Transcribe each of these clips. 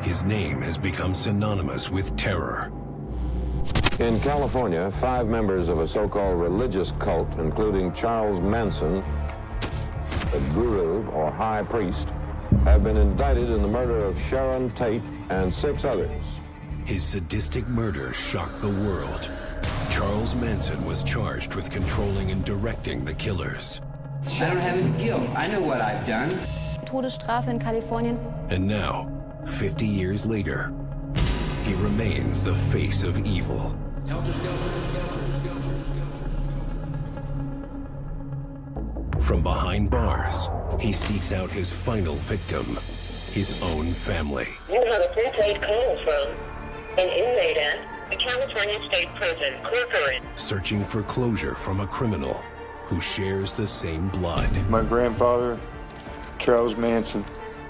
his name has become synonymous with terror. In California, 5 members of a so-called religious cult, including Charles Manson, the guru or high priest, have been indicted in the murder of Sharon Tate and 6 others. His sadistic murder shocked the world. Charles Manson was charged with controlling and directing the killers. I don't have any guilt. I know what I've done. Todesstrafe in Kalifornien. And now, 50 years later, he remains the face of evil. From behind bars, he seeks out his final victim, his own family. You have a prepaid call from an inmate at the California State Prison, Corcoran. Searching for closure from a criminal who shares the same blood. My grandfather, Charles Manson.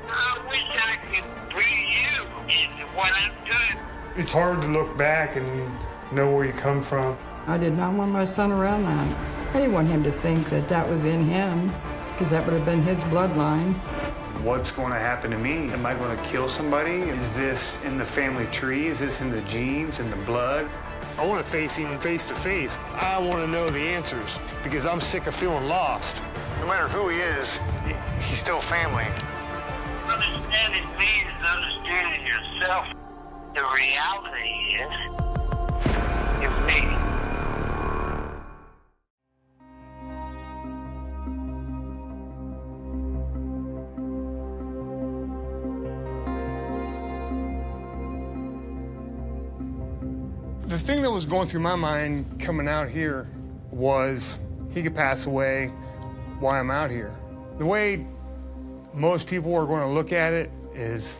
I wish I could be you in what I'm doing. It's hard to look back and know where you come from. I did not want my son around that. I didn't want him to think that that was in him, because that would have been his bloodline. What's going to happen to me? Am I going to kill somebody? Is this in the family tree? Is this in the genes, in the blood? I want to face him face to face. I want to know the answers because I'm sick of feeling lost. No matter who he is, he's still family. Understanding me is understanding yourself. The reality is me. The thing that was going through my mind coming out here was he could pass away while I'm out here. The way most people are going to look at it is,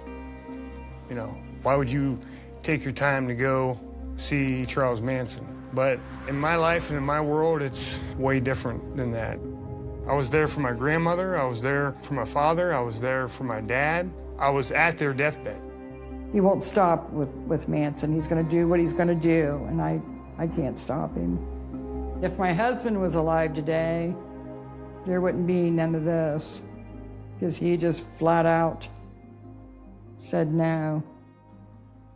you know, why would you take your time to go see Charles Manson? But in my life and in my world, it's way different than that. I was there for my grandmother, I was there for my father, I was there for my dad. I was at their deathbed. He won't stop with Manson. He's going to do what he's going to do, and I can't stop him. If my husband was alive today, there wouldn't be none of this, because he just flat out said no.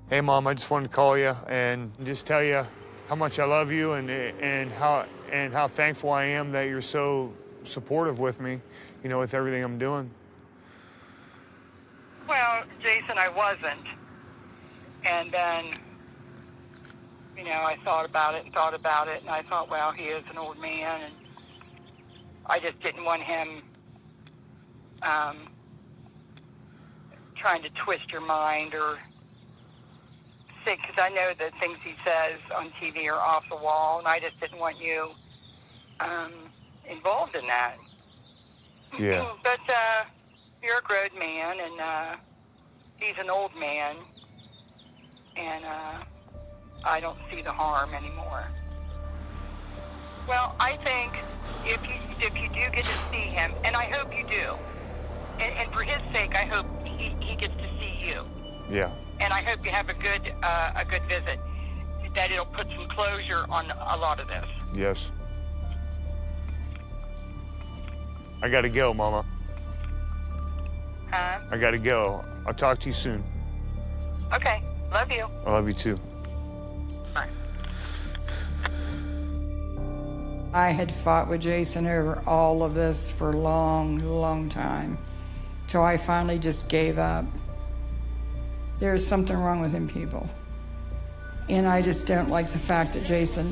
Hey, Mom, I just wanted to call you and just tell you how much I love you and how thankful I am that you're so supportive with me, you know, with everything I'm doing. Well, Jason, I wasn't. And then, you know, I thought about it, and I thought, well, he is an old man, and I just didn't want him trying to twist your mind or think, because I know that things he says on TV are off the wall, and I just didn't want you involved in that. Yeah. But you're a grown man, and he's an old man, and I don't see the harm anymore. Well, I think if you do get to see him, and I hope you do, and for his sake, I hope he gets to see you. Yeah. And I hope you have a good visit, that it'll put some closure on a lot of this. Yes. I gotta go, Mama. Huh? I gotta go. I'll talk to you soon. Okay. Love you. I love you too. Bye. I had fought with Jason over all of this for a long, long time, till I finally just gave up. There's something wrong with him, people. And I just don't like the fact that Jason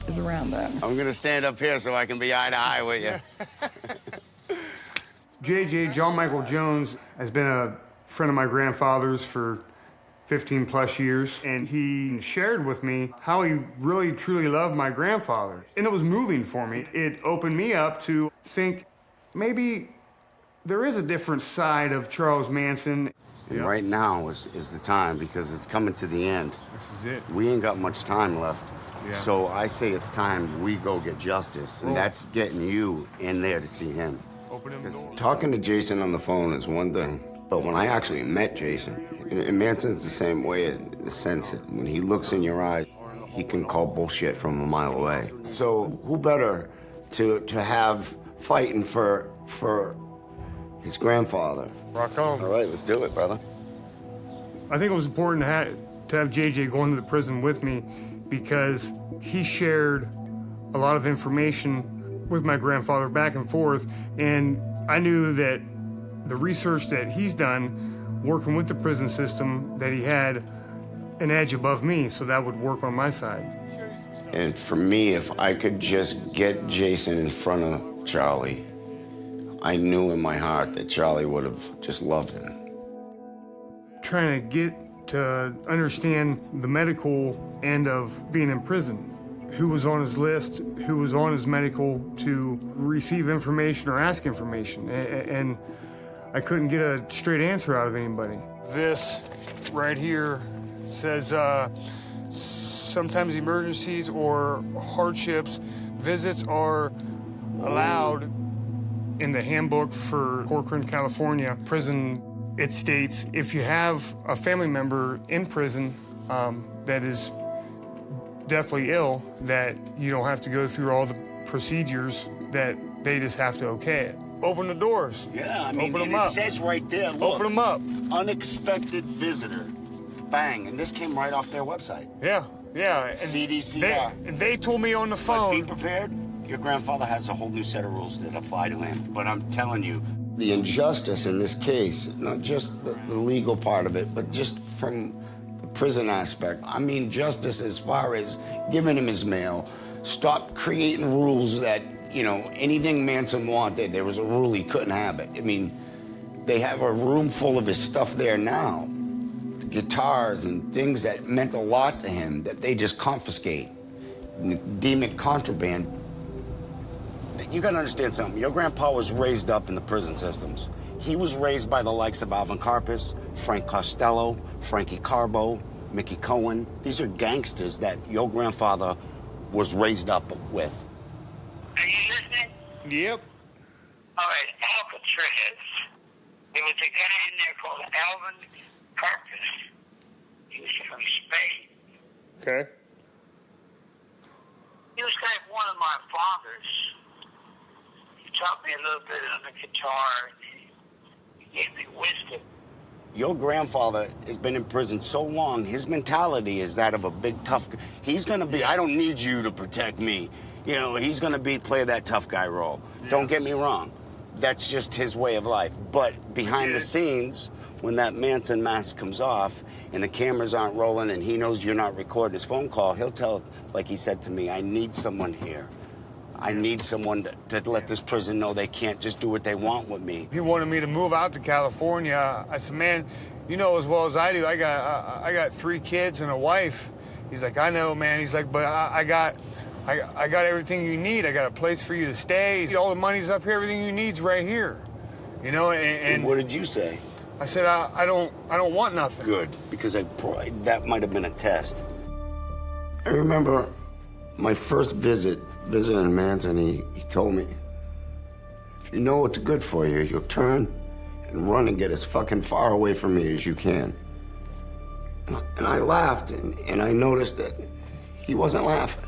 is around them. I'm gonna stand up here so I can be eye to eye with you. JJ, John Michael Jones, has been a friend of my grandfather's for 15 plus years, and he shared with me how he really truly loved my grandfather. And it was moving for me. It opened me up to think maybe there is a different side of Charles Manson. And right now is the time, because it's coming to the end. This is it. We ain't got much time left. Yeah. So I say it's time we go get justice, and that's getting you in there to see him. Open him the door. Talking to Jason on the phone is one thing, but when I actually met Jason, and Manson's the same way in the sense that when he looks in your eyes, he can call bullshit from a mile away. So who better to have fighting for his grandfather? Rock on. All right, let's do it, brother. I think it was important to have JJ go into the prison with me because he shared a lot of information with my grandfather back and forth, and I knew that the research that he's done working with the prison system, that he had an edge above me, so that would work on my side. And for me, if I could just get Jason in front of Charlie, I knew in my heart that Charlie would have just loved him. Trying to get to understand the medical end of being in prison. Who was on his list, who was on his medical to receive information or ask information. And I couldn't get a straight answer out of anybody. This right here says sometimes emergencies or hardships, visits are allowed. In the handbook for Corcoran, California prison, it states if you have a family member in prison that is deathly ill, that you don't have to go through all the procedures, that they just have to okay it. Open the doors. Yeah, I mean, Open them it up. says right there, look. Open them up. Unexpected visitor. Bang, and this came right off their website. Yeah, yeah. And CDCR. They told me on the But phone. be prepared. Your grandfather has a whole new set of rules that apply to him. But I'm telling you, the injustice in this case, not just the legal part of it, but just from the prison aspect. I mean, justice as far as giving him his mail, stop creating rules that, you know, anything Manson wanted, there was a rule he couldn't have it. I mean, they have a room full of his stuff there now, guitars and things that meant a lot to him that they just confiscate, deem it contraband. You gotta understand something. Your grandpa was raised up in the prison systems. He was raised by the likes of Alvin Karpis, Frank Costello, Frankie Carbo, Mickey Cohen. These are gangsters that your grandfather was raised up with. Are you listening? Yep. All right, Alcatraz. There was a guy in there called Alvin Karpis. He was from Spain. Okay. He was like one of my fathers. He taught me a little bit on the guitar, and he gave me wisdom. Your grandfather has been in prison so long, his mentality is that of a big tough guy. He's gonna be, I don't need you to protect me. You know, he's gonna play that tough guy role. Yeah. Don't get me wrong. That's just his way of life. But behind the scenes, when that Manson mask comes off and the cameras aren't rolling and he knows you're not recording his phone call, he'll tell, like he said to me, I need someone here. I need someone to let this prison know they can't just do what they want with me. He wanted me to move out to California. I said, man, you know as well as I do, I got 3 kids and a wife. He's like, I know, man. He's like, but I got everything you need. I got a place for you to stay. All the money's up here. Everything you need's right here. You know, and what did you say? I said, I don't want nothing. Good, because that might have been a test. I remember my first visiting Manson, he told me, if you know what's good for you, you'll turn and run and get as fucking far away from me as you can. And I laughed, and I noticed that he wasn't laughing.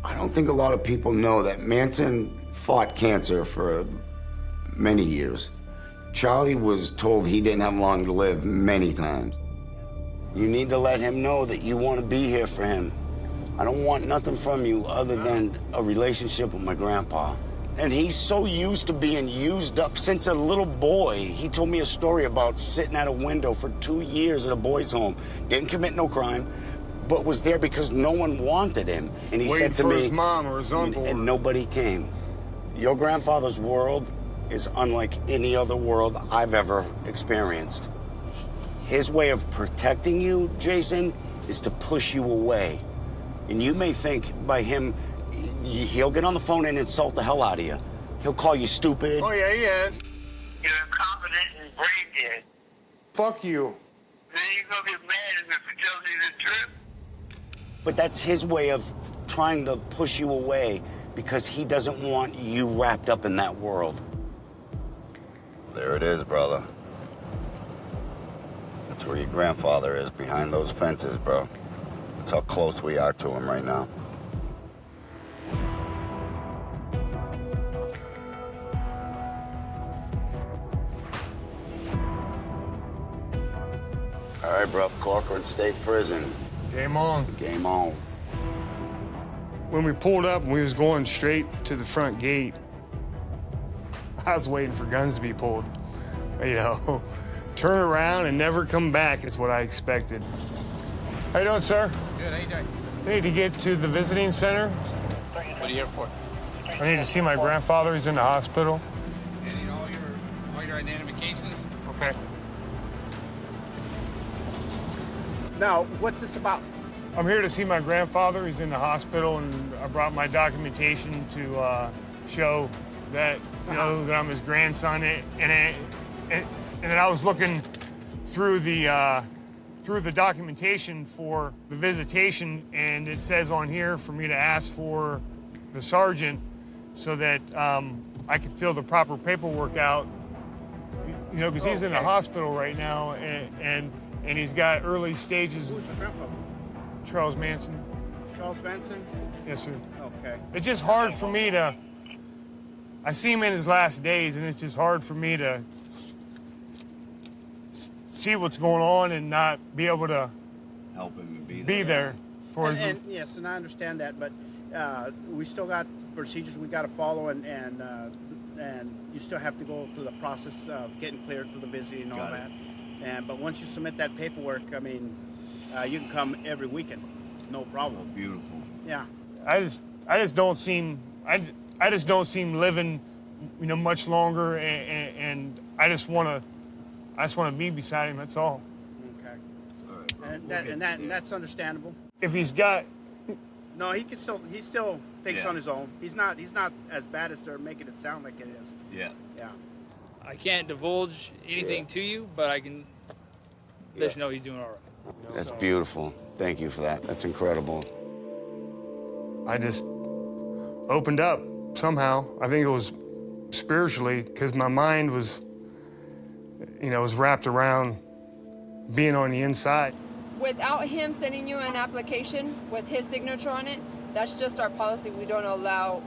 I don't think a lot of people know that Manson fought cancer for many years. Charlie was told he didn't have long to live many times. You need to let him know that you want to be here for him. I don't want nothing from you other than a relationship with my grandpa. And he's so used to being used up since a little boy. He told me a story about sitting at a window for 2 years at a boys' home. Didn't commit no crime, but was there because no one wanted him. And he said to me, his mom or his uncle. And nobody came. Your grandfather's world is unlike any other world I've ever experienced. His way of protecting you, Jason, is to push you away. And you may think by him, he'll get on the phone and insult the hell out of you. He'll call you stupid. Oh, yeah, he is. You're incompetent and brain dead. Fuck you. Then you're going to get mad at me for telling you the truth. But that's his way of trying to push you away because he doesn't want you wrapped up in that world. There it is, brother. That's where your grandfather is, behind those fences, bro. That's how close we are to him right now. All right, bro. Corcoran State Prison. Game on. Game on. When we pulled up and we was going straight to the front gate, I was waiting for guns to be pulled. You know, turn around and never come back is what I expected. How you doing, sir? Good, how you doing? I need to get to the visiting center. What are you here for? I need to see my grandfather. He's in the hospital. You need all your identifications? Okay. Now, what's this about? I'm here to see my grandfather. He's in the hospital, and I brought my documentation to show that, you know, that I'm his grandson. And then I was looking through the documentation for the visitation, and it says on here for me to ask for the sergeant so that I could fill the proper paperwork out. You know, because he's in the hospital right now, and he's got early stages. Who's your grandfather? Charles Manson. Charles Manson? Yes, sir. Okay. It's just hard for me to, I see him in his last days, and it's just hard for me to see what's going on and not be able to Help him be there for his... And yes, and I understand that, but we still got procedures we got to follow, and you still have to go through the process of getting cleared for the visit and all that. But once you submit that paperwork, I mean, you can come every weekend, no problem. Beautiful. Yeah. I just don't seem living, you know, much longer, and I just want to be beside him. That's all. Okay. All right, bro. And that's understandable. If he's got, No, he still thinks on his own. He's not as bad as they're making it sound like it is. Yeah. Yeah. I can't divulge anything to you, but I can let you know he's doing all right. That's beautiful. Thank you for that. That's incredible. I just opened up somehow. I think it was spiritually, because my mind was, you know, was wrapped around being on the inside. Without him sending you an application with his signature on it, that's just our policy. We don't allow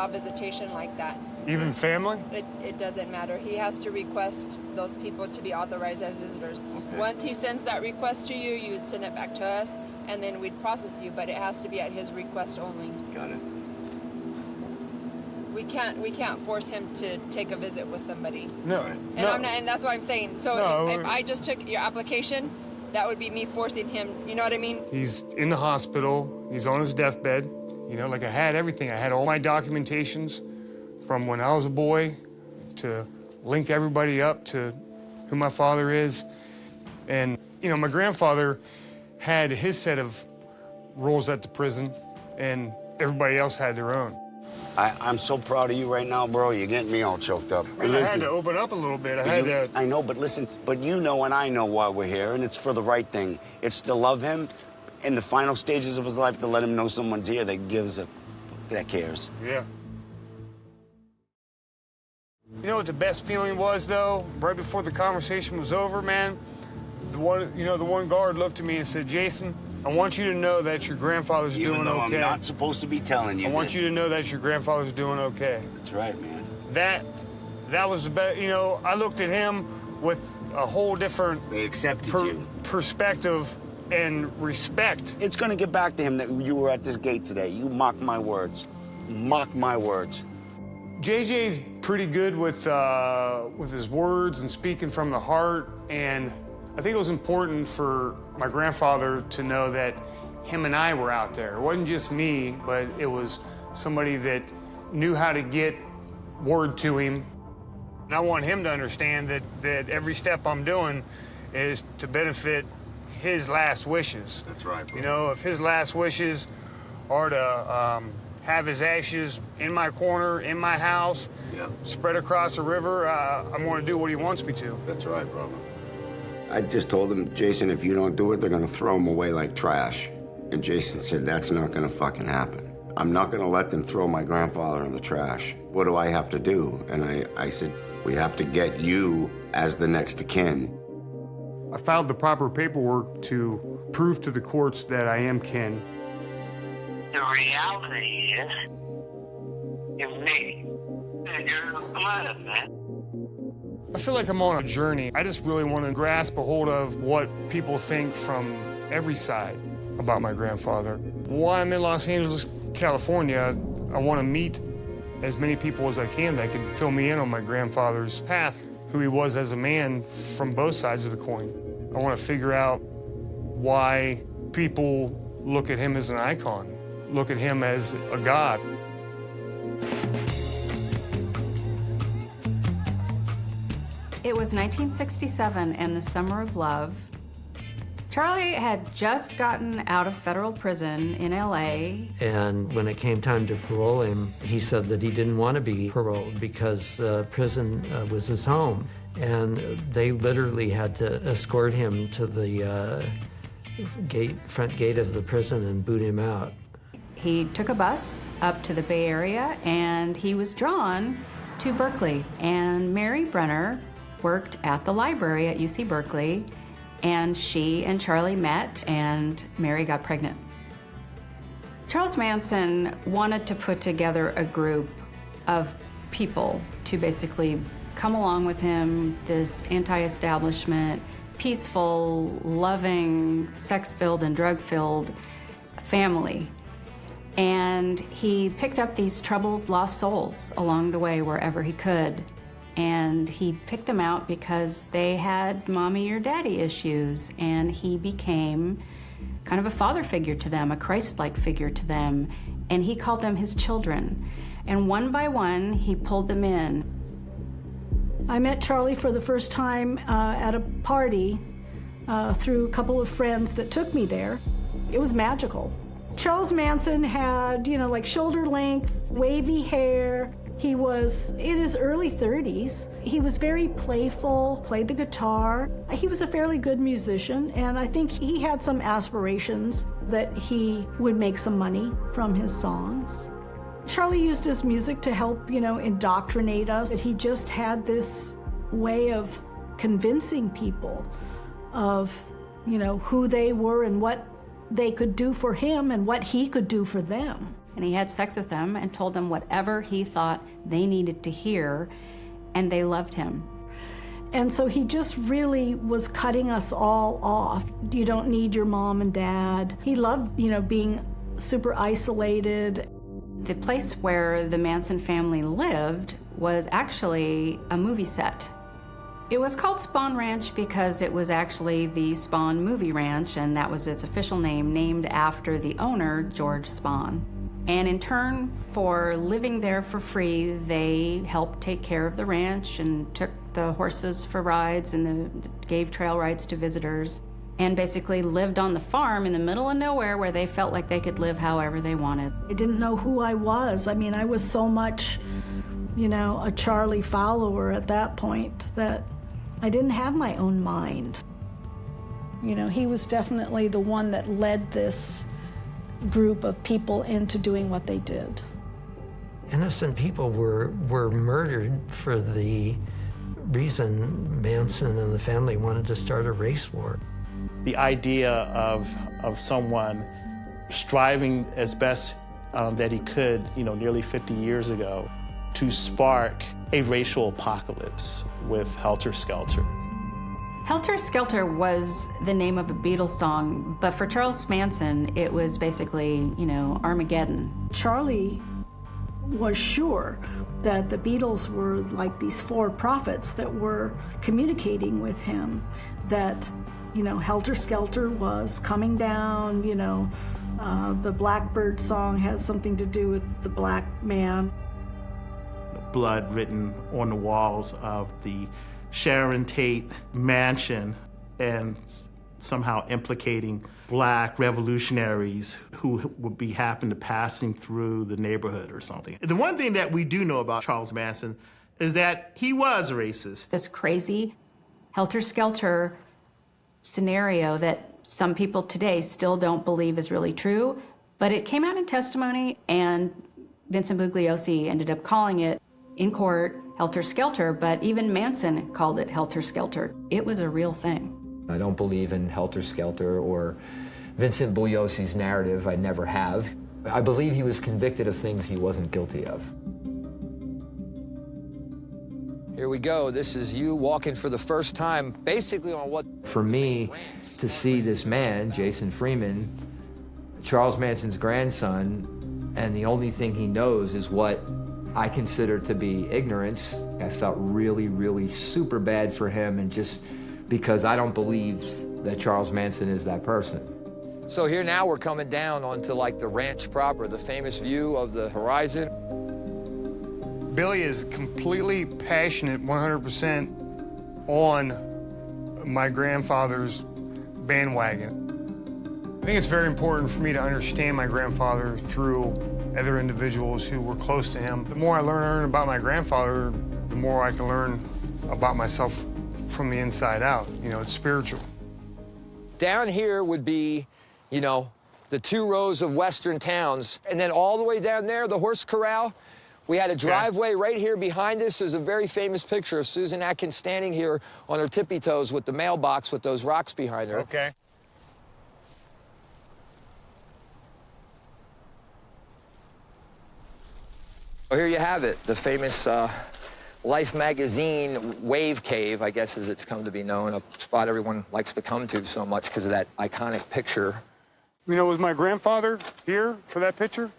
visitation like that. Even family? It doesn't matter. He has to request those people to be authorized as visitors. Okay. Once he sends that request to you, you'd send it back to us, and then we'd process you, but it has to be at his request only. Got it. We can't force him to take a visit with somebody. No. And that's what I'm saying. So if I just took your application, that would be me forcing him, you know what I mean? He's in the hospital. He's on his deathbed. You know, like I had everything. I had all my documentations from when I was a boy to link everybody up to who my father is. And, you know, my grandfather had his set of rules at the prison, and everybody else had their own. I'm so proud of you right now, bro. You're getting me all choked up. I had to open up a little bit. I know, but listen, but you know and I know why we're here, and it's for the right thing. It's to love him in the final stages of his life, to let him know someone's here that cares. Yeah. You know what the best feeling was, though? Right before the conversation was over, man, the one guard looked at me and said, "Jason, I want you to know that your grandfather's doing okay." Even though I'm not supposed to be telling you. I want you to know that your grandfather's doing okay. That's right, man. That was the best. You know, I looked at him with a whole different They accepted you. Perspective and respect. It's gonna get back to him that you were at this gate today. You mock my words. Mock my words. JJ's pretty good with his words and speaking from the heart, and I think it was important for my grandfather to know that him and I were out there. It wasn't just me, but it was somebody that knew how to get word to him. And I want him to understand that every step I'm doing is to benefit his last wishes. That's right, bro. You know, if his last wishes are to have his ashes in my corner, in my house, spread across the river, I'm going to do what he wants me to. That's right, brother. I just told him, Jason, if you don't do it, they're going to throw him away like trash. And Jason said, that's not going to fucking happen. I'm not going to let them throw my grandfather in the trash. What do I have to do? And I said, we have to get you as the next of kin. I filed the proper paperwork to prove to the courts that I am kin. The reality is me. And you're the blood, man. I feel like I'm on a journey. I just really want to grasp a hold of what people think from every side about my grandfather. While I'm in Los Angeles, California, I want to meet as many people as I can that could fill me in on my grandfather's path, who he was as a man from both sides of the coin. I want to figure out why people look at him as an icon, look at him as a god. It was 1967 and the summer of love. Charlie had just gotten out of federal prison in LA. And when it came time to parole him, he said that he didn't want to be paroled because prison was his home. And they literally had to escort him to the front gate of the prison and boot him out. He took a bus up to the Bay Area and he was drawn to Berkeley. And Mary Brenner worked at the library at UC Berkeley, and she and Charlie met, and Mary got pregnant. Charles Manson wanted to put together a group of people to basically come along with him, this anti-establishment, peaceful, loving, sex-filled and drug-filled family. And he picked up these troubled, lost souls along the way wherever he could. And he picked them out because they had mommy or daddy issues, and he became kind of a father figure to them, a Christ-like figure to them, and he called them his children. And one by one, he pulled them in. I met Charlie for the first time at a party through a couple of friends that took me there. It was magical. Charles Manson had, like shoulder length, wavy hair. He was in his early 30s. He was very playful, played the guitar. He was a fairly good musician, and I think he had some aspirations that he would make some money from his songs. Charlie used his music to help, indoctrinate us. He just had this way of convincing people of, who they were and what they could do for him and what he could do for them. And he had sex with them and told them whatever he thought they needed to hear, and they loved him. And so he just really was cutting us all off. You don't need your mom and dad. He loved, being super isolated. The place where the Manson family lived was actually a movie set. It was called Spahn Ranch because it was actually the Spahn movie ranch, and that was its official name, named after the owner, George Spahn. And in turn for living there for free, they helped take care of the ranch and took the horses for rides and gave trail rides to visitors, and basically lived on the farm in the middle of nowhere where they felt like they could live however they wanted. I didn't know who I was. I mean, I was so much, a Charlie follower at that point that I didn't have my own mind. He was definitely the one that led this group of people into doing what they did. Innocent people were murdered for the reason Manson and the family wanted to start a race war. The idea of someone striving as best that he could, nearly 50 years ago, to spark a racial apocalypse with Helter Skelter. Helter Skelter was the name of a Beatles song, but for Charles Manson, it was basically, Armageddon. Charlie was sure that the Beatles were like these four prophets that were communicating with him, that, Helter Skelter was coming down, the Blackbird song has something to do with the black man. Blood written on the walls of the Sharon Tate mansion, and somehow implicating black revolutionaries who would be happen to passing through the neighborhood or something. The one thing that we do know about Charles Manson is that he was a racist. This crazy Helter Skelter scenario that some people today still don't believe is really true, but it came out in testimony, and Vincent Bugliosi ended up calling it in court Helter Skelter, but even Manson called it Helter Skelter. It was a real thing. I don't believe in Helter Skelter or Vincent Bugliosi's narrative. I never have. I believe he was convicted of things he wasn't guilty of. Here we go. This is you walking for the first time, basically on what... For me, to see this man, Jason Freeman, Charles Manson's grandson, and the only thing he knows is what I consider to be ignorance. I felt really, really super bad for him, and just because I don't believe that Charles Manson is that person. So here now we're coming down onto like the ranch proper, the famous view of the horizon. Billy is completely passionate, 100% on my grandfather's bandwagon. I think it's very important for me to understand my grandfather through other individuals who were close to him. The more I learn about my grandfather, the more I can learn about myself from the inside out. You know, it's spiritual. Down here would be, you know, the 2 rows of western towns, and then all the way down there, the horse corral. We had a driveway right here behind us. There's a very famous picture of Susan Atkins standing here on her tippy toes with the mailbox with those rocks behind her. Okay. Well, here you have it, the famous Life magazine Wave Cave, I guess as it's come to be known, a spot everyone likes to come to so much because of that iconic picture. You know, was my grandfather here for that picture?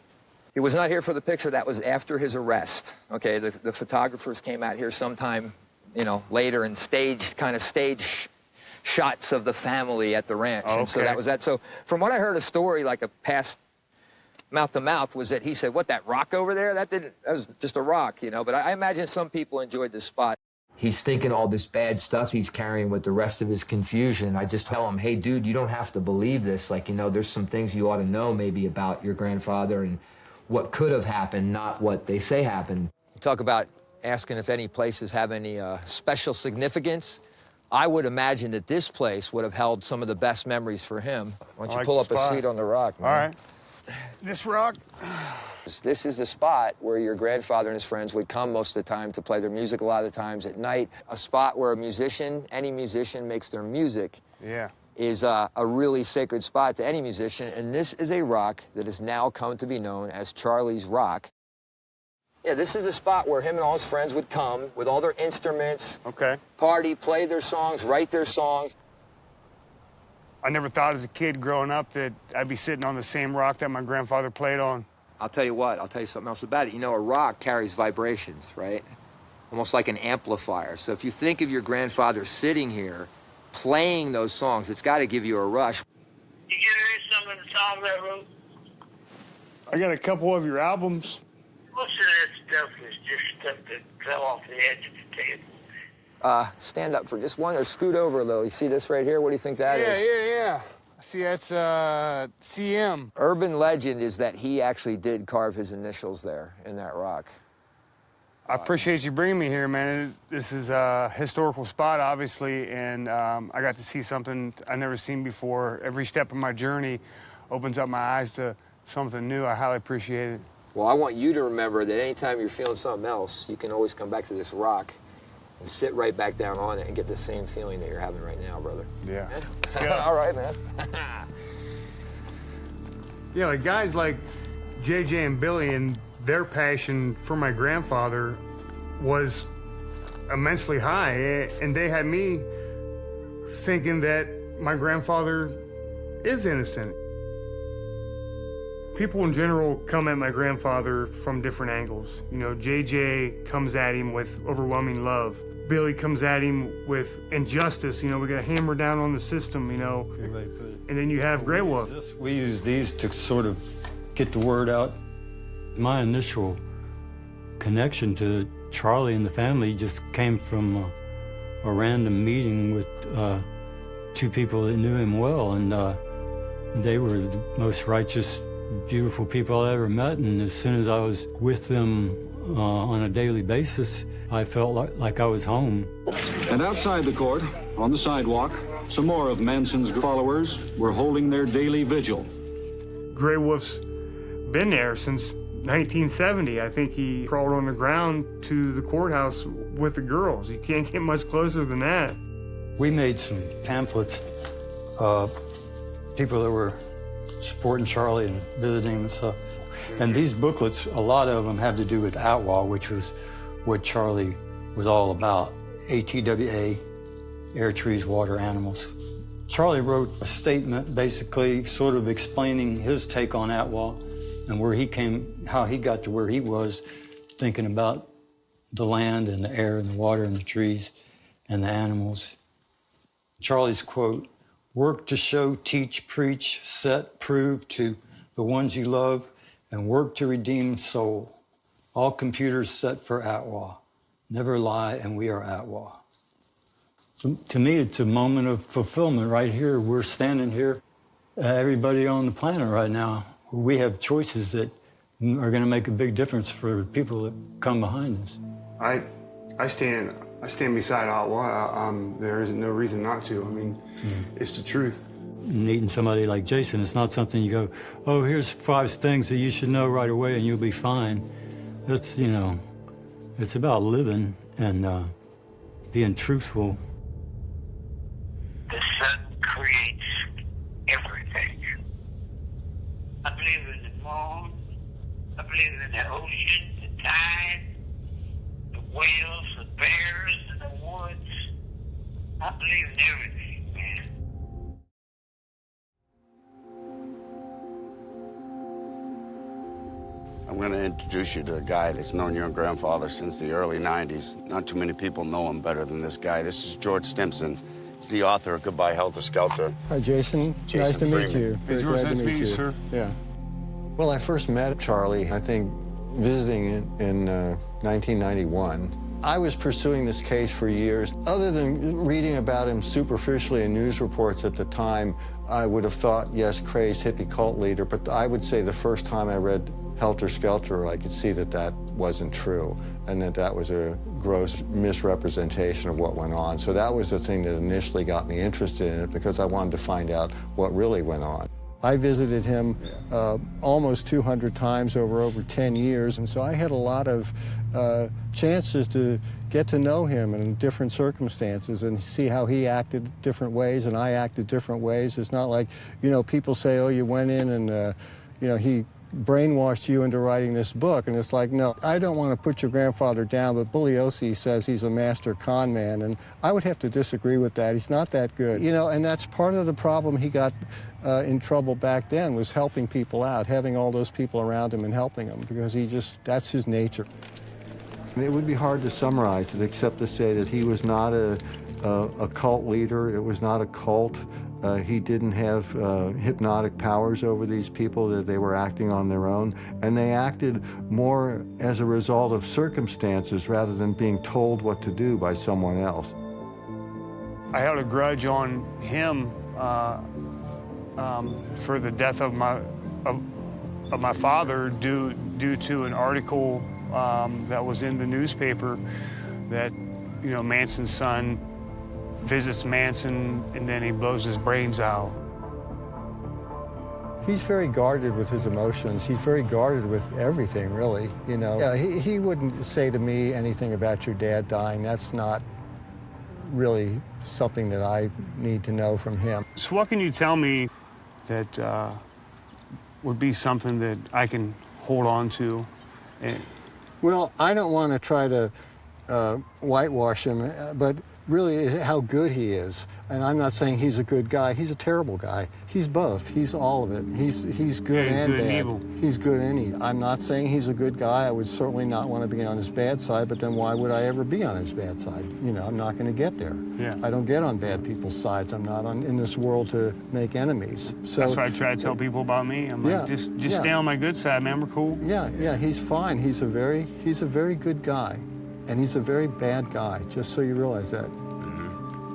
He was not here for the picture. That was after his arrest. Okay, the photographers came out here sometime, you know, later and staged shots of the family at the ranch. Oh, okay. And so that was that. So from what I heard, a story like a past mouth to mouth was that he said, "What, that rock over there? That was just a rock, you know." But I imagine some people enjoyed this spot. He's thinking all this bad stuff he's carrying with the rest of his confusion. I just tell him, "Hey, dude, you don't have to believe this. Like, you know, there's some things you ought to know maybe about your grandfather and what could have happened, not what they say happened." You talk about asking if any places have any special significance. I would imagine that this place would have held some of the best memories for him. Why don't you pull up a seat on the rock, man? All right. This rock? This is the spot where your grandfather and his friends would come most of the time to play their music a lot of the times at night. A spot where a musician, any musician, makes their music. Yeah. Is a really sacred spot to any musician, and this is a rock that has now come to be known as Charlie's Rock. Yeah, this is the spot where him and all his friends would come with all their instruments, party, play their songs, write their songs. I never thought as a kid growing up that I'd be sitting on the same rock that my grandfather played on. I'll tell you what, I'll tell you something else about it. You know, a rock carries vibrations, right? Almost like an amplifier. So if you think of your grandfather sitting here playing those songs, it's got to give you a rush. Did you hear some of the songs I wrote? I got a couple of your albums. Most of that stuff is just stuff that fell off the edge of the table. Stand up for just one, or scoot over a little. You see this right here? What do you think that is? Yeah. See, that's CM. Urban legend is that he actually did carve his initials there in that rock. I appreciate you bringing me here, man. This is a historical spot, obviously, and I got to see something I've never seen before. Every step of my journey opens up my eyes to something new. I highly appreciate it. Well, I want you to remember that anytime you're feeling something else, you can always come back to this rock and sit right back down on it and get the same feeling that you're having right now, brother. Yeah. All right, man. Yeah, like guys like JJ and Billy and their passion for my grandfather was immensely high, and they had me thinking that my grandfather is innocent. People in general come at my grandfather from different angles. You know, JJ comes at him with overwhelming love. Billy comes at him with injustice. You know, we got to hammer down on the system, you know. And then you have Grey Wolf. We use these to sort of get the word out. My initial connection to Charlie and the family just came from a random meeting with 2 people that knew him well, and they were the most righteous, beautiful people I ever met, and as soon as I was with them on a daily basis, I felt like I was home. And outside the court, on the sidewalk, some more of Manson's followers were holding their daily vigil. Grey Wolf's been there since 1970. I think he crawled on the ground to the courthouse with the girls. You can't get much closer than that. We made some pamphlets, people that were supporting Charlie and visiting and stuff. And these booklets, a lot of them have to do with Outlaw, which was what Charlie was all about. ATWA, air, trees, water, animals. Charlie wrote a statement basically sort of explaining his take on Atwa and where he came, how he got to where he was, thinking about the land and the air and the water and the trees and the animals. Charlie's quote, "Work to show, teach, preach, set, prove to the ones you love, and work to redeem soul. All computers set for Atwa. Never lie, and we are Atwa." So, to me, it's a moment of fulfillment right here. We're standing here, everybody on the planet right now. We have choices that are going to make a big difference for the people that come behind us. I stand beside Atwa. There isn't no reason not to. I mean, it's the truth. Meeting somebody like Jason, it's not something you go, oh, here's 5 things that you should know right away and you'll be fine. It's, you know, it's about living and being truthful. The sun creates everything. I believe in the moon. I believe in the ocean, the tide, the whales, the bears, and the woods. I believe in everything, man. I'm going to introduce you to a guy that's known your grandfather since the early 90s. Not too many people know him better than this guy. This is George Stimson. He's the author of Goodbye, Helter Skelter. Hi, Jason. Nice to meet you. Hey, George, nice to meet you, sir. Yeah. Well, I first met Charlie, I think, visiting in 1991. I was pursuing this case for years. Other than reading about him superficially in news reports at the time, I would have thought, yes, crazed hippie cult leader, but I would say the first time I read Helter Skelter, I could see that that wasn't true and that that was a gross misrepresentation of what went on. So that was the thing that initially got me interested in it because I wanted to find out what really went on. I visited him almost 200 times over 10 years, and so I had a lot of chances to get to know him in different circumstances and see how he acted different ways and I acted different ways. It's not like, you know, people say, oh, you went in and, you know, he brainwashed you into writing this book. And it's like, no, I don't want to put your grandfather down, but Bugliosi says he's a master con man, and I would have to disagree with that. He's not that good. You know, and that's part of the problem he got in trouble back then, was helping people out, having all those people around him and helping them, because he just, that's his nature. It would be hard to summarize it except to say that he was not a cult leader. It was not a cult. He didn't have hypnotic powers over these people, that they were acting on their own, and they acted more as a result of circumstances rather than being told what to do by someone else. I held a grudge on him for the death of my father due to an article that was in the newspaper that, you know, Manson's son visits Manson and then he blows his brains out. He's very guarded with his emotions. He's very guarded with everything, really, you know. Yeah, he wouldn't say to me anything about your dad dying. That's not really something that I need to know from him. So what can you tell me that would be something that I can hold on to? Well, I don't want to try to whitewash him, but really how good he is. And I'm not saying he's a good guy. He's a terrible guy. He's both. He's all of it. He's good and bad. Evil. He's good and evil. I'm not saying he's a good guy. I would certainly not want to be on his bad side, but then why would I ever be on his bad side? You know, I'm not going to get there. Yeah. I don't get on bad people's sides. I'm not in this world to make enemies. So that's why I try to tell people about me. I'm like, just stay on my good side, man. We're cool. Yeah, he's fine. He's a very good guy. And he's a very bad guy, just so you realize that.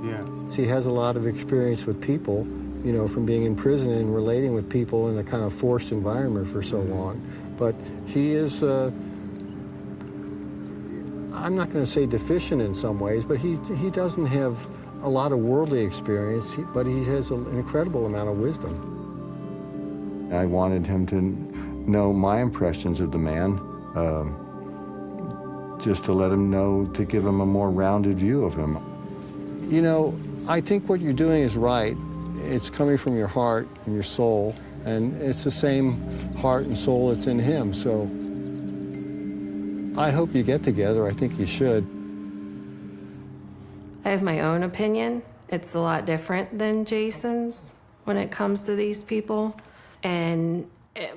Yeah. So he has a lot of experience with people, you know, from being in prison and relating with people in a kind of forced environment for so long. But he is, I'm not going to say deficient in some ways, but he doesn't have a lot of worldly experience, but he has an incredible amount of wisdom. I wanted him to know my impressions of the man, just to let him know, to give him a more rounded view of him. You know, I think what you're doing is right. It's coming from your heart and your soul, and it's the same heart and soul that's in him. So I hope you get together. I think you should. I have my own opinion. It's a lot different than Jason's when it comes to these people. And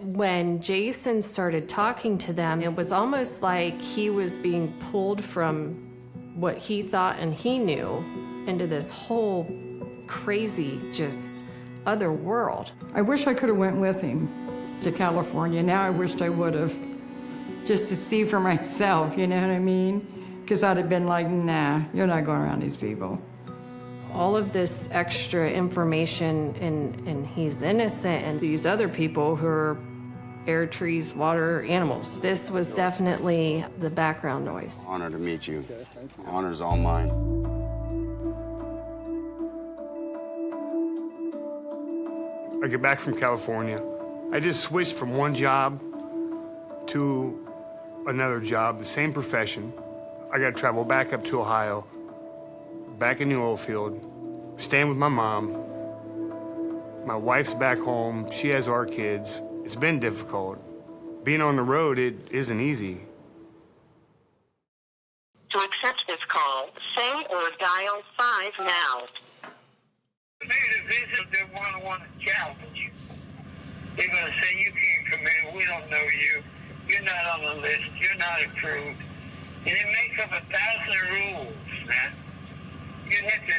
when Jason started talking to them, it was almost like he was being pulled from what he thought and he knew into this whole crazy, just other world. I wish I could have went with him to California. Now I wished I would have, just to see for myself, you know what I mean? Because I'd have been like, nah, you're not going around these people. All of this extra information, and he's innocent, and these other people who are air, trees, water, animals. This was definitely the background noise. Honor to meet you. Honor's all mine. I get back from California. I just switched from one job to another job, the same profession. I got to travel back up to Ohio, back in the oil field, staying with my mom. My wife's back home. She has our kids. It's been difficult. Being on the road, it isn't easy. To accept this call, say or dial 5 now. You need a visit, they want to challenge you. They're going to say, you can't come in, we don't know you, you're not on the list, you're not approved. And it makes up 1,000 rules, man. You have to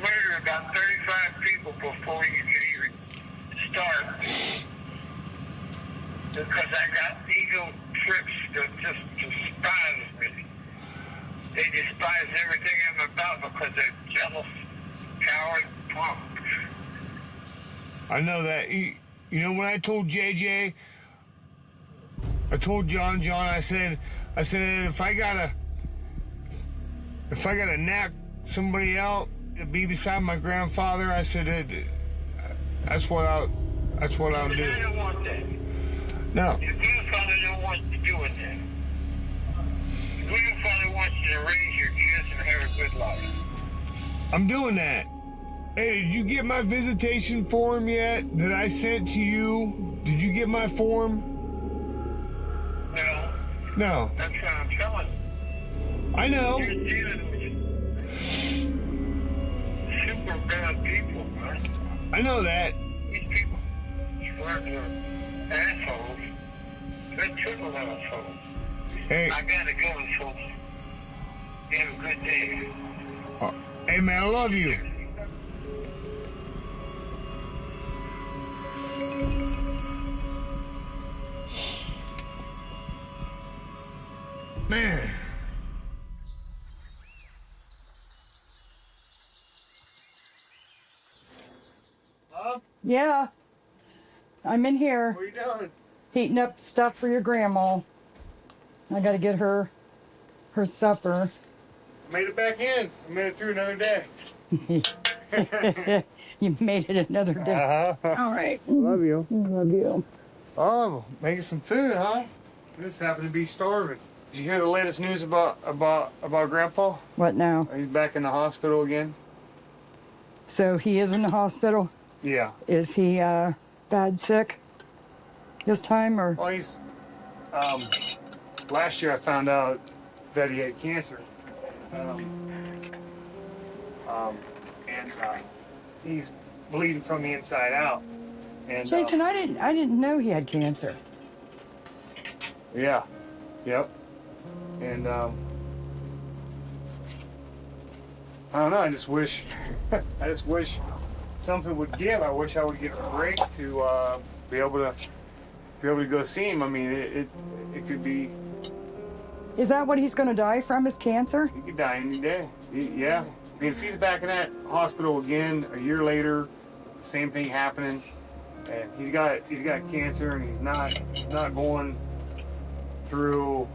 murder about 35 people before you can even start. Because I got ego trips that just despise me. They despise everything I'm about because they're jealous, coward punks. I know that. You know, when I told JJ, I told John, I said, if I gotta knock somebody out to be beside my grandfather, I said, that's what I'll do. I don't want that. No. Your grandfather don't want you doing that. Your grandfather wants you to raise your kids and have a good life. I'm doing that. Hey, did you get my visitation form yet that I sent to you? Did you get my form? No. No. That's what I'm telling you. I know. You're dealing with super bad people, man. I know that. These people swear they're assholes. They're triple assholes. Hey. I gotta go, so you have a good day. Hey, man, I love you. Man. Yeah. I'm in here. What are you doing? Heating up stuff for your grandma. I gotta get her supper. I made it back in. I made it through another day. You made it another day. Uh-huh. All right. Love you. Love you. Oh, making some food, huh? I just happen to be starving. Did you hear the latest news about Grandpa? What now? He's back in the hospital again. So he is in the hospital? Yeah. Is he bad sick this time, or? Well, he's. Last year I found out that he had cancer. He's bleeding from the inside out. And Jason, I didn't know he had cancer. Yeah. Yep. And I don't know. I just wish something would give. I wish I would get a break to be able to go see him. I mean, it could be. Is that what he's going to die from? Is cancer? He could die any day. Yeah. I mean, if he's back in that hospital again a year later, same thing happening, and he's got cancer, and he's not going through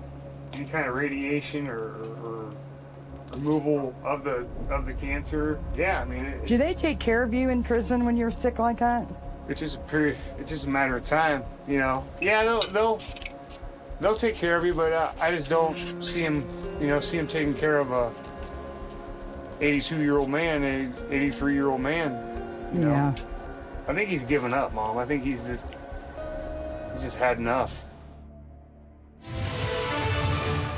any kind of radiation or removal of the cancer. Yeah, I mean. Do they take care of you in prison when you're sick like that? It's just a matter of time, you know. Yeah, they'll take care of you, but I just don't see him taking care of a 82-year-old man, a 83-year-old man. You know? Yeah. I think he's given up, Mom. I think he's just had enough.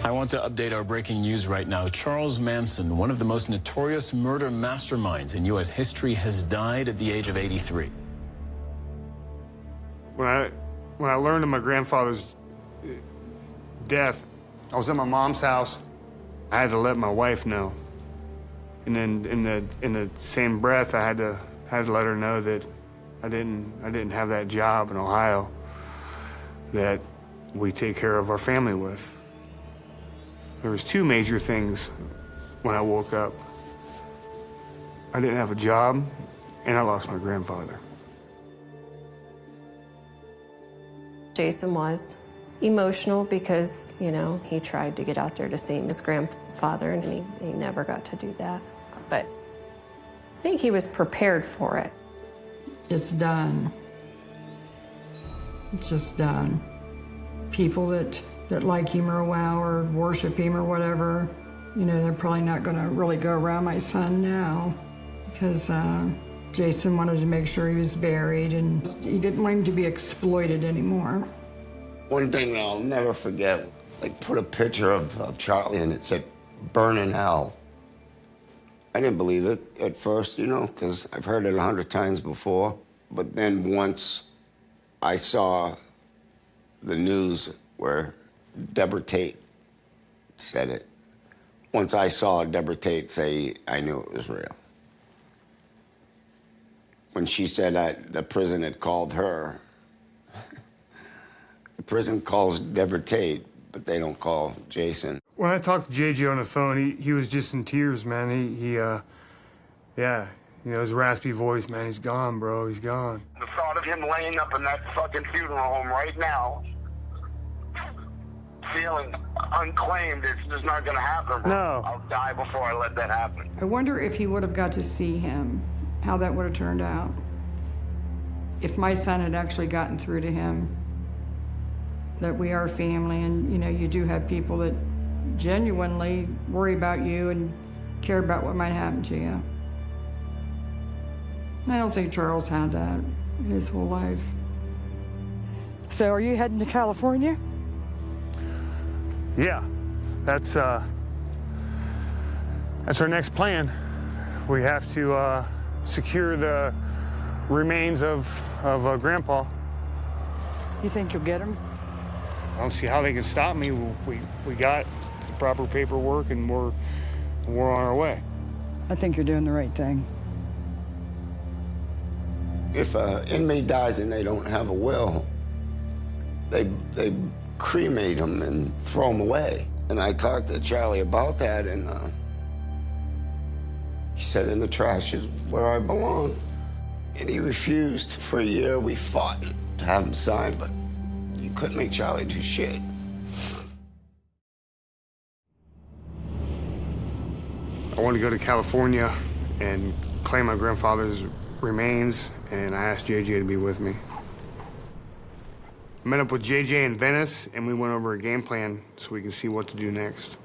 I want to update our breaking news right now. Charles Manson, one of the most notorious murder masterminds in U.S. history, has died at the age of 83. When I learned of my grandfather's death, I was at my mom's house. I had to let my wife know. And then in the same breath, I had to let her know that I didn't have that job in Ohio that we take care of our family with. There was two major things when I woke up. I didn't have a job, and I lost my grandfather. Jason was emotional because, you know, he tried to get out there to see his grandfather, and he never got to do that. But I think he was prepared for it. It's done. It's just done. People that like him or wow or worship him or whatever, you know, they're probably not going to really go around my son now because Jason wanted to make sure he was buried and he didn't want him to be exploited anymore. One thing I'll never forget, like put a picture of Charlie and it said, "Burn in hell." I didn't believe it at first, you know, because I've heard it 100 times before. But then once I saw the news where Deborah Tate said it, once I saw Deborah Tate say, I knew it was real. When she said that the prison had called her, the prison calls Deborah Tate, but they don't call Jason. When I talked to JJ on the phone, he was just in tears, man. Yeah, you know, his raspy voice, man, he's gone, bro, he's gone. The thought of him laying up in that fucking funeral home right now, feeling unclaimed, it's just not gonna happen, bro. No. I'll die before I let that happen. I wonder if he would have got to see him, how that would have turned out. If my son had actually gotten through to him, that we are family, and you know, you do have people that genuinely worry about you and care about what might happen to you. And I don't think Charles had that in his whole life. So are you heading to California? Yeah, that's our next plan. We have to secure the remains of Grandpa. You think you'll get him? I don't see how they can stop me. We got the proper paperwork and we're on our way. I think you're doing the right thing. If an inmate dies and they don't have a will, they cremate him and throw him away. And I talked to Charlie about that, and he said, in the trash is where I belong. And he refused. For a year, we fought to have him sign, but you couldn't make Charlie do shit. I want to go to California and claim my grandfather's remains, and I asked JJ to be with me. I met up with JJ in Venice, and we went over a game plan so we can see what to do next.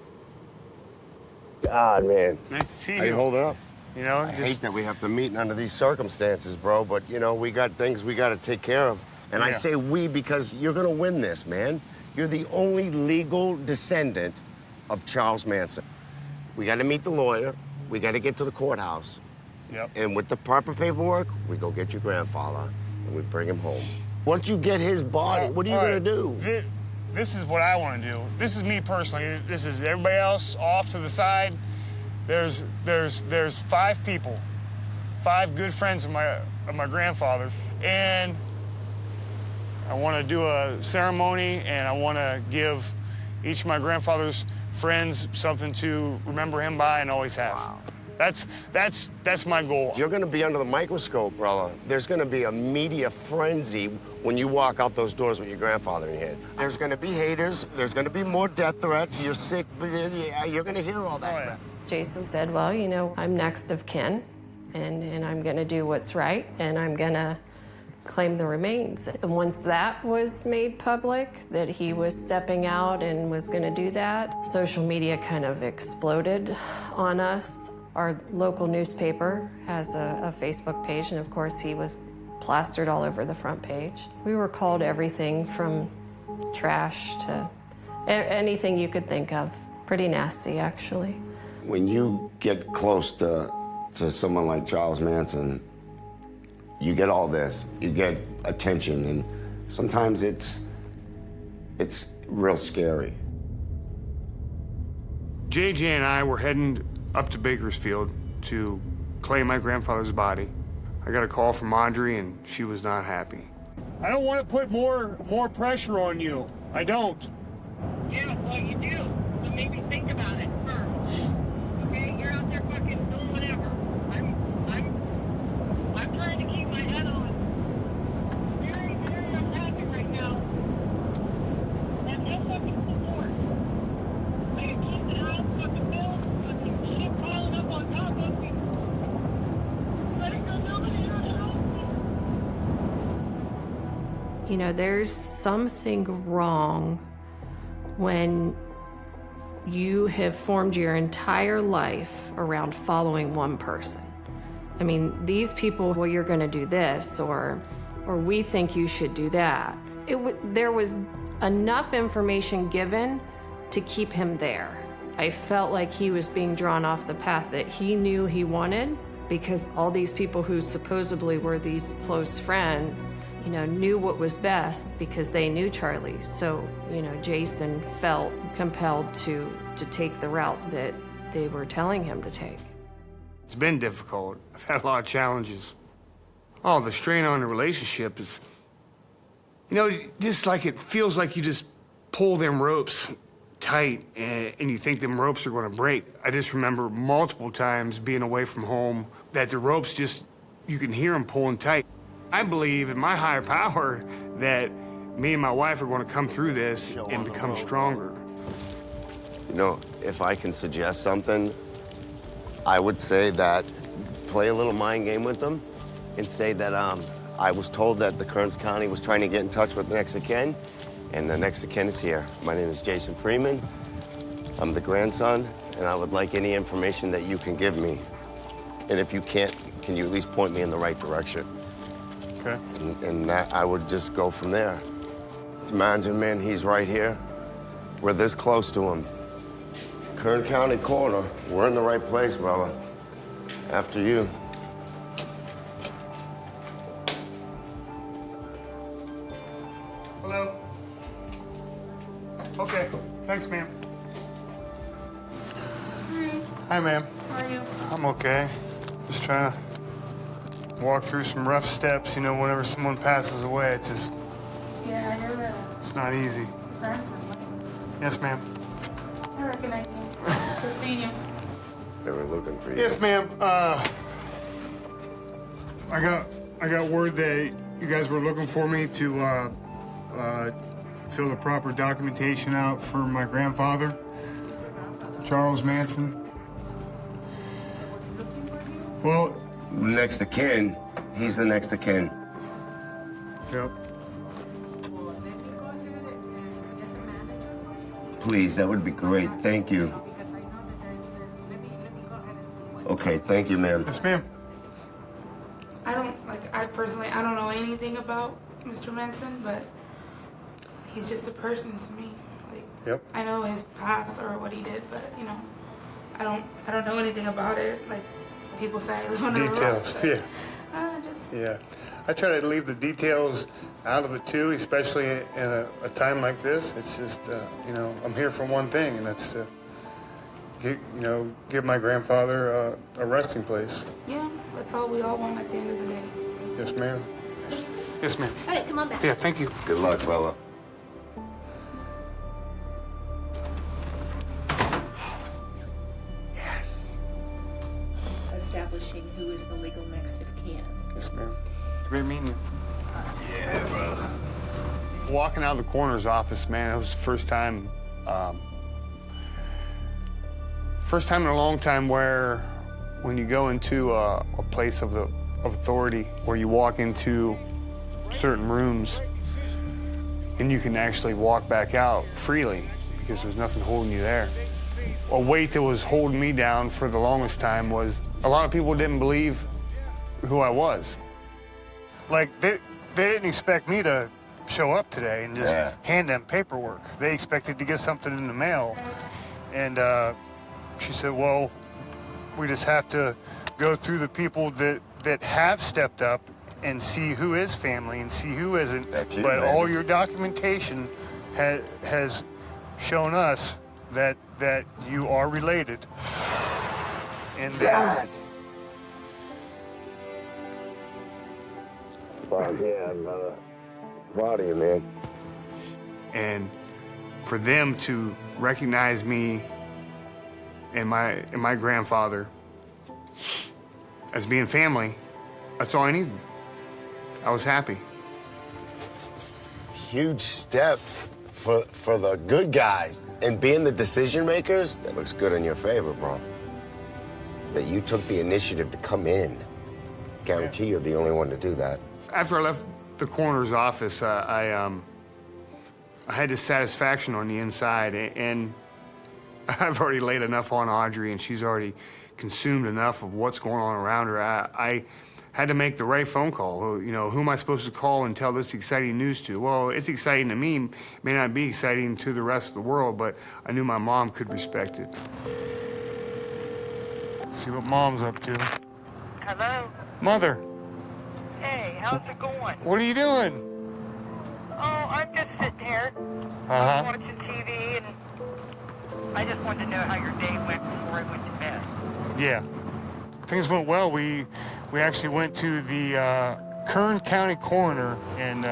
God, man. Nice to see you. How you holding up? You know, I hate that we have to meet under these circumstances, bro, but, you know, we got things we got to take care of. And I say we because you're going to win this, man. You're the only legal descendant of Charles Manson. We got to meet the lawyer. We got to get to the courthouse. Yep. And with the proper paperwork, we go get your grandfather, and we bring him home. Once you get his body, what are you going to do? This is what I want to do. This is me personally. This is everybody else off to the side. There's 5 people, 5 good friends of my grandfather, and I want to do a ceremony, and I want to give each of my grandfather's friends something to remember him by and always have. Wow. That's my goal. You're going to be under the microscope, brother. There's going to be a media frenzy when you walk out those doors with your grandfather in your head. There's going to be haters. There's going to be more death threats. You're sick. You're going to hear all that crap. Jason said, well, you know, I'm next of kin, and I'm going to do what's right, and I'm going to claim the remains. And once that was made public, that he was stepping out and was going to do that, social media kind of exploded on us. Our local newspaper has a Facebook page, and of course he was plastered all over the front page. We were called everything from trash to Anything you could think of. Pretty nasty, actually. When you get close to someone like Charles Manson, you get all this. You get attention, and sometimes it's real scary. JJ and I were heading up to Bakersfield to claim my grandfather's body. I got a call from Audrey, and she was not happy. I don't want to put more pressure on you. I don't. Yeah, well, you do. So maybe think about it first. Okay, you're out there fucking doing whatever. I'm trying to keep my head on. Very, very unhappy right now. And no fucking support. I can keep the house, fucking bills, fucking shit piling up on top of me. But I got nobody here to help me. You know, there's something wrong when you have formed your entire life around following one person. I mean, these people, well, you're going to do this, or we think you should do that. There was enough information given to keep him there. I felt like he was being drawn off the path that he knew he wanted, because all these people who supposedly were these close friends, you know, knew what was best because they knew Charlie. So, you know, Jason felt compelled to take the route that they were telling him to take. It's been difficult. I've had a lot of challenges. Oh, the strain on the relationship is, you know, just like it feels like you just pull them ropes tight and you think them ropes are going to break. I just remember multiple times being away from home that the ropes just, you can hear them pulling tight. I believe in my higher power that me and my wife are going to come through this and become stronger. You know, if I can suggest something, I would say that play a little mind game with them and say that I was told that the Kearns County was trying to get in touch with the next of kin, and the next of kin is here. My name is Jason Freeman. I'm the grandson, and I would like any information that you can give me. And if you can't, can you at least point me in the right direction? Okay. And that I would just go from there. It's Manson, man, he's right here. We're this close to him. Kern County corner, we're in the right place, brother. After you. Hello. Okay, thanks, ma'am. Hi, ma'am. How are you? I'm okay. Just trying to walk through some rough steps. You know, whenever someone passes away, it's just, Yeah, I know that. it's not easy. Grandson. Yes, ma'am. I recognize you. Good seeing you. They were looking for you. Yes, ma'am. I got word that you guys were looking for me to fill the proper documentation out for my grandfather, Charles Manson. Well, next of kin, he's the next of kin. Yep. Please, that would be great. Thank you. Okay, thank you, ma'am. Yes, ma'am. I don't know anything about Mr. Manson, but he's just a person to me. Like, yep. I know his past or what he did, but you know, I don't know anything about it. Like people say, I live on a rock, Details, but, yeah. Just Yeah. I try to leave the details out of it too, especially in a time like this. It's just, you know, I'm here for one thing, and that's to give my grandfather a resting place. yeah, that's all we all want at the end of the day. Yes, ma'am. Yes, ma'am. All right, come on back. Yeah, thank you. Good luck, fella. Yes. Establishing who is the legal next of kin. Yes, ma'am. It's great meeting you. Yeah, brother. Walking out of the coroner's office, man, it was the first time in a long time where when you go into a place of authority, where you walk into certain rooms and you can actually walk back out freely because there's nothing holding you there. A weight that was holding me down for the longest time was a lot of people didn't believe who I was. Like, they didn't expect me to show up today and just hand them paperwork. They expected to get something in the mail. And she said, well, we just have to go through the people that have stepped up and see who is family and see who isn't. But all your documentation has shown us that you are related. And Yes! Fuck yeah, brother. Proud of you, man. And for them to recognize me and my grandfather as being family, that's all I needed. I was happy. Huge step for the good guys. And being the decision makers, that looks good in your favor, bro. That you took the initiative to come in. Guarantee you're the only one to do that. After I left the coroner's office, I had this satisfaction on the inside, and I've already laid enough on Audrey, and she's already consumed enough of what's going on around her. I had to make the right phone call. You know, who am I supposed to call and tell this exciting news to? Well, it's exciting to me, may not be exciting to the rest of the world, but I knew my mom could respect it. See what Mom's up to. Hello? Mother. Hey, how's it going? What are you doing? Oh, I'm just sitting here. Uh-huh. Watching TV, and I just wanted to know how your day went before I went to bed. Yeah. Things went well. We actually went to the Kern County coroner, and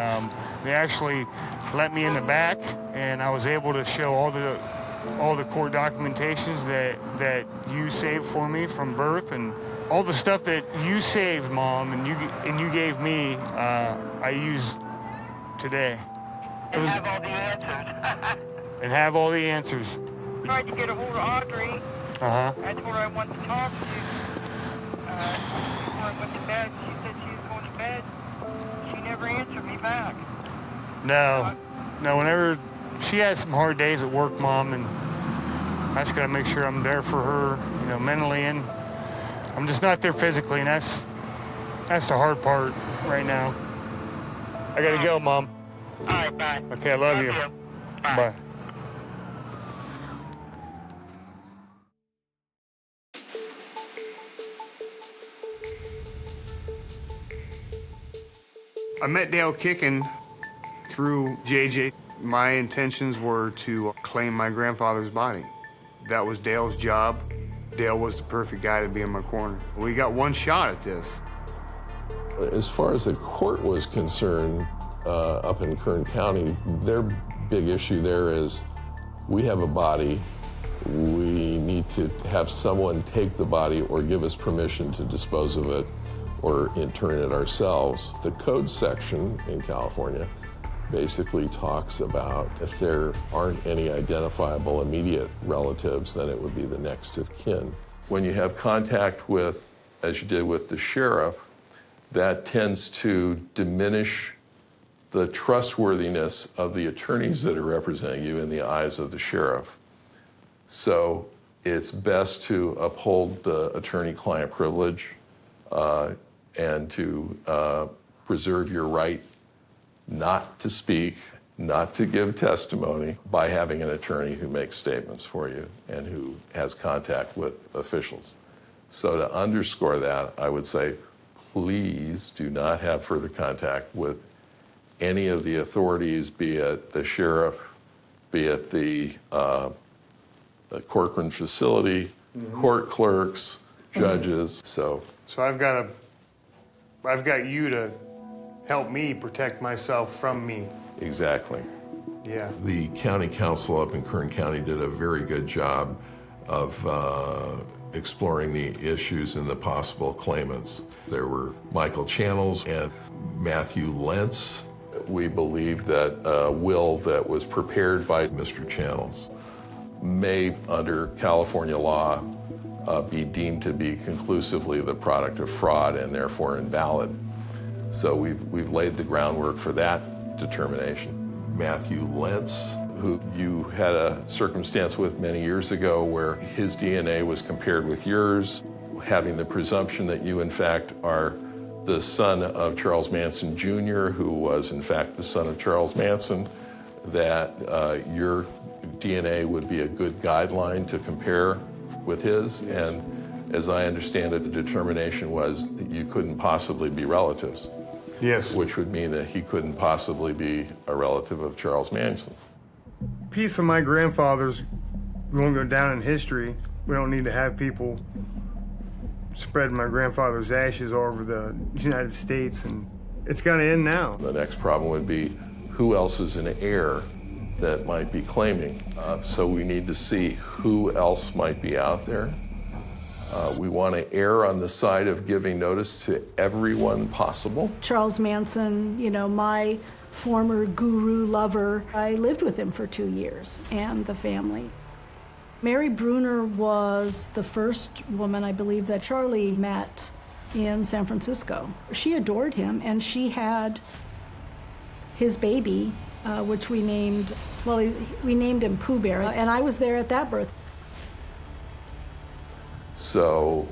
they actually let me in the back, and I was able to show all the court documentations that you saved for me from birth, and all the stuff that you saved, Mom, and you gave me, I used today. And have all the answers. And have all the answers. Tried to get a hold of Audrey. Uh-huh. I told her I wanted to talk to you. Before I went to bed, she said she was going to bed. She never answered me back. No, whenever she has some hard days at work, Mom, and I just gotta make sure I'm there for her, you know, mentally, and I'm just not there physically, and that's the hard part right now. I gotta go, Mom. All right, bye. Okay, I love you. Bye. I met Dale Kickin through JJ. My intentions were to claim my grandfather's body. That was Dale's job. Dale was the perfect guy to be in my corner. We got one shot at this. As far as the court was concerned, up in Kern County, their big issue there is we have a body. We need to have someone take the body or give us permission to dispose of it or intern it ourselves. The code section in California basically talks about if there aren't any identifiable immediate relatives, then it would be the next of kin. When you have contact with, as you did with the sheriff, that tends to diminish the trustworthiness of the attorneys that are representing you in the eyes of the sheriff. So it's best to uphold the attorney-client privilege and to preserve your right not to speak, not to give testimony by having an attorney who makes statements for you and who has contact with officials. So to underscore that, I would say, please do not have further contact with any of the authorities, be it the sheriff, be it the Corcoran facility, court clerks, judges. So I've got you to help me protect myself from me. Exactly. Yeah. The county council up in Kern County did a very good job of exploring the issues and the possible claimants. There were Michael Channels and Matthew Lentz. We believe that a will that was prepared by Mr. Channels may, under California law, be deemed to be conclusively the product of fraud and therefore invalid. So we've laid the groundwork for that determination. Matthew Lentz, who you had a circumstance with many years ago where his DNA was compared with yours, having the presumption that you in fact are the son of Charles Manson Jr., who was in fact the son of Charles Manson, that your DNA would be a good guideline to compare with his. And as I understand it, the determination was that you couldn't possibly be relatives. Yes. Which would mean that he couldn't possibly be a relative of Charles Manson. A piece of my grandfather's going to go down in history. We don't need to have people spreading my grandfather's ashes all over the United States, and it's got to end now. The next problem would be who else is an heir that might be claiming. So we need to see who else might be out there. We want to err on the side of giving notice to everyone possible. Charles Manson, you know, my former guru lover, I lived with him for 2 years, and the family. Mary Brunner was the first woman, I believe, that Charlie met in San Francisco. She adored him, and she had his baby, which we named, well, we named him Pooh Bear, and I was there at that birth. So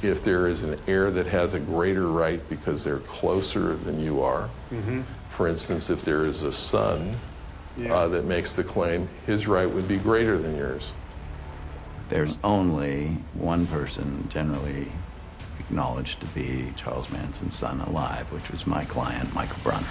if there is an heir that has a greater right because they're closer than you are, for instance, if there is a son that makes the claim, his right would be greater than yours. There's only one person generally acknowledged to be Charles Manson's son alive, which was my client, Michael Brunner.